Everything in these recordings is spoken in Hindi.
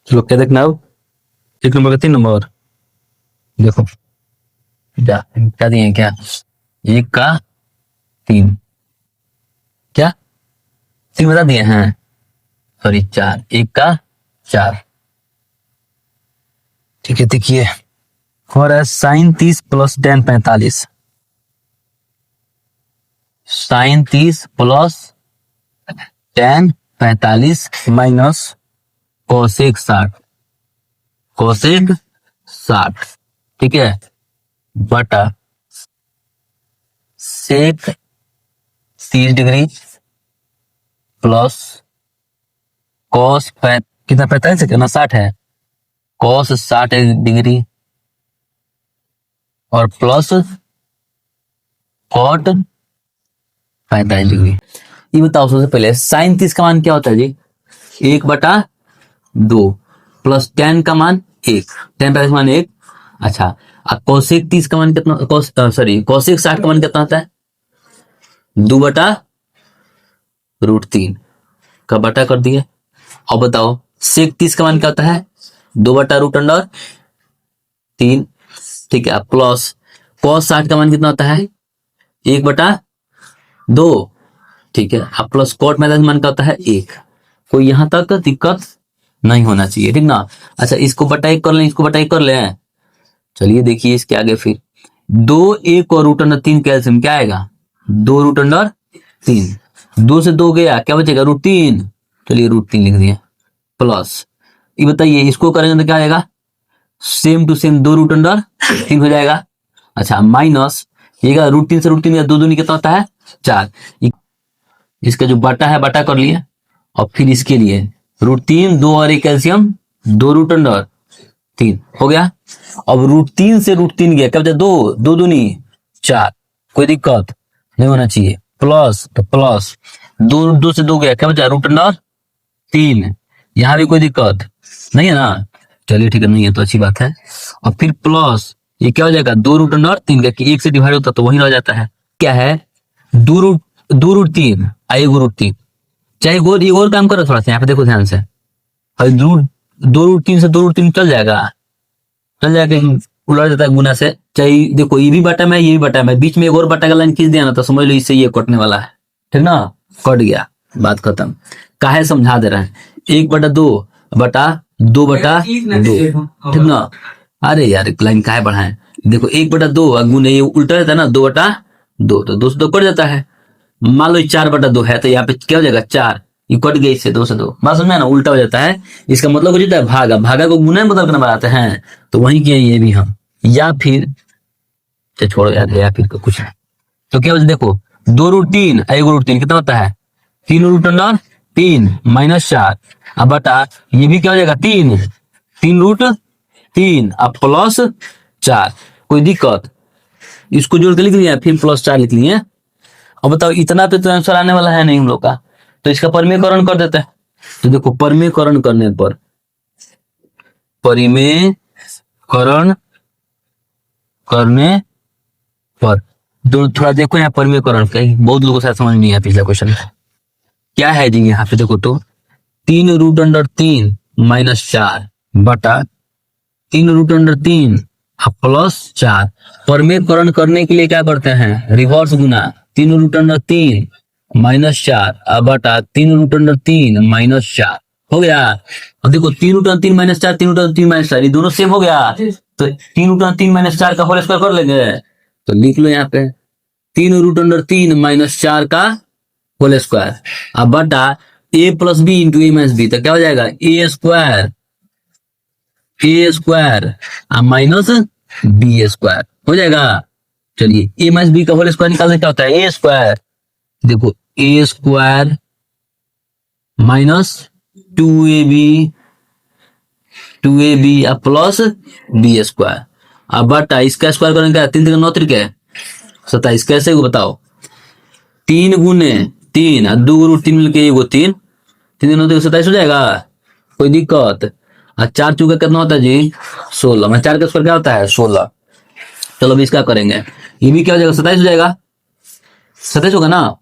चलो क्या देखना अब, 1 नंबर का 3 नंबर देखो। क्या क्या दिए हैं, क्या 1 का 3, क्या 3 बता दिए हैं, सॉरी 4, 1 का 4। ठीक है देखिए, और है sine 30 plus ten 45, sine 30 plus ten 45 minus cosec 60, cosec 60, ठीक है, बटा सेक 30 डिग्री प्लस कॉस कितना 45 है, कितना 60 है, कॉस 60 डिग्री और प्लस कॉट 45 डिग्री। ये बताओ सबसे पहले साइन 30 का मान क्या होता है जी, 1/2 प्लस टेन का मान 1, टेन का मान 1। अच्छा, अब कोसेक 30 का मान कितना, कोसेक 60 का मान कितना होता है, 2/√3 का बटा कर दिए। और बताओ सेक 30 का मान क्या होता है, 2/√3, ठीक है, प्लस कॉस 60 का मान कितना होता है, 1/2, ठीक है, अब प्लस कॉट मैथड मान क्या होता है 1। कोई यहां तक दिक्कत नहीं होना चाहिए, ठीक ना। अच्छा, इसको बटा 1 कर लें, इसको बटा 1 कर लें। चलिए देखिए इसके आगे फिर 2 1 और √3 कैल्सियम क्या आएगा, 2√3, 2 से 2 गया, क्या बचेगा √3, चलिए √3 लिख दिए, प्लस ये बताइए इसको करेंगे तो क्या आएगा, सेम टू सेम 2√3 हो जाएगा। अच्छा, माइनस ये √3 से √3 का 2 दूनी कितना होता है 4, इसका जो बटा है बटा कर लिए, और फिर इसके लिए √3, 2 और 1 कैल्सियम, 2√3 हो गया। अब √3 से √3 गया, क्या बचा 2, 2 दूनी 4, कोई दिक्कत नहीं होना चाहिए, प्लस तो प्लस 2 से 2 गया, क्या बचा √3, यहां भी कोई दिक्कत नहीं है ना, चलिए ठीक है, नहीं है तो अच्छी बात है। और फिर प्लस ये क्या हो जाएगा 2√3 का, कि 1 से डिवाइड होता तो वही रह जाता है, क्या है 2√3 1√3, चाहे एक और काम करो थोड़ा सा, यहाँ पे देखो ध्यान से, और 2√3 से 2√3 चल जाएगा, चल जाएगा, उलट जाता है गुना से। चाहे देखो ये भी बटा में, ये भी बटा में, बीच में एक और बटा का लाइन खींच दिया ना, तो समझ लो इससे ये कटने वाला है, ठीक ना, कट गया, बात खत्म। काहे समझा दे रहे हैं, 1/2 ठीक ना। अरे यार लाइन काहे बढ़ाएं, देखो 1/2 गुने ये उल्टा रहता है ना, 2/2, तो 2 से 2 कट जाता है। मान लो 4/2 है, तो यहाँ पे क्या हो जाएगा 4, ये कट गई, इससे 2 से 2, बात समझ में ना, उल्टा हो जाता है। इसका मतलब हो जाता है भागा, भागा को गुना में बदल कर बनाते हैं, तो वही किया ये भी हम, या फिर छोड़ो यार, या फिर कुछ नहीं, तो क्या होता है देखो 2√3 1√3 कितना होता है, 3√3 माइनस 4, अब बटा ये भी क्या हो जाएगा 3√3 अब प्लस 4, कोई दिक्कत, इसको जोड़ के लिख लिया, फिर प्लस 4 लिख लिए। अब बताओ इतना तो आंसर आने वाला है नहीं हम लोग का, तो इसका परिमेयकरण कर देते हैं। तो देखो परिमेयकरण करने पर, परिमेयकरण करने पर थोड़ा देखो यहाँ परिमेयकरण का, बहुत लोगों को समझ नहीं आया पिछला क्वेश्चन क्या है जी। यहाँ पे देखो तो 3√3 माइनस 4 बटा 3√3 प्लस 4, परिमेयकरण करने के लिए क्या करते हैं, रिवर्स गुना, 3√3 माइनस 4 बटा 3√3 माइनस 4 हो गया। अब देखो 3√3 माइनस 4, 3√3 माइनस 4, ये दोनों सेम हो गया, तो 3√3 माइनस 4 का होल स्क्वायर कर लेंगे, तो लिख लो यहाँ पे 3√3 माइनस 4 का होल स्क्वायर, अब बटा a plus b into a minus b, तो क्या हो जाएगा a स्क्वायर माइनस b² हो जाएगा। चलिए a माइनस बी का होल स्क्वायर निकालने क्या होता है a², देखो a² minus 2ab plus b², अब बटा इसका स्क्वायर करेंगे क्या, 3 3 9 त्रिके 27, कैसे बताओ, 3 गुने 3 और 2√3 मिलके एगो 3, 3 9 27 हो जाएगा, कोई दिक्कत। और 4 चूका कितना होता है जी 16, मैं 4 का स्क्वायर क्या होता है 16। चलो अभी इसका करेंगे, ये भी क्या हो जाएगा 27 हो जाएगा, 27 होगा ना।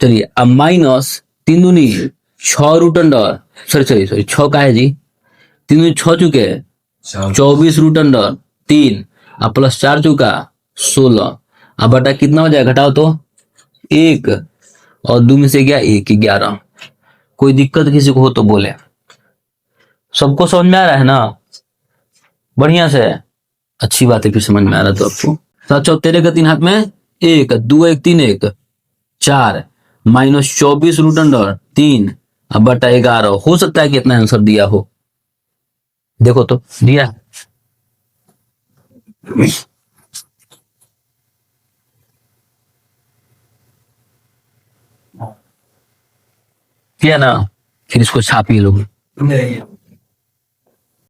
चलिए अब माइनस 3 दूनी 6 रूट अंडर, सॉरी 6 का है जी, तीन 6 चुके, 24√3 अब प्लस 4 चुका 16, अब बटा कितना हो जाएगा, घटाओ तो 1 और 2 में से गया 1, 11। कोई दिक्कत किसी को हो तो बोले। सबको समझ में आ रहा है ना, बढ़िया से? अच्छी बात है, फिर समझ में आ रहा तो आपको। 7 चौक 13 का 3 हाथ में 1, 2 1 3 1 4 माइनस 24√3 अब बटा 11। हो सकता है कि इतना आंसर दिया हो, देखो तो दिया किया ना। फिर इसको छापिए लोग।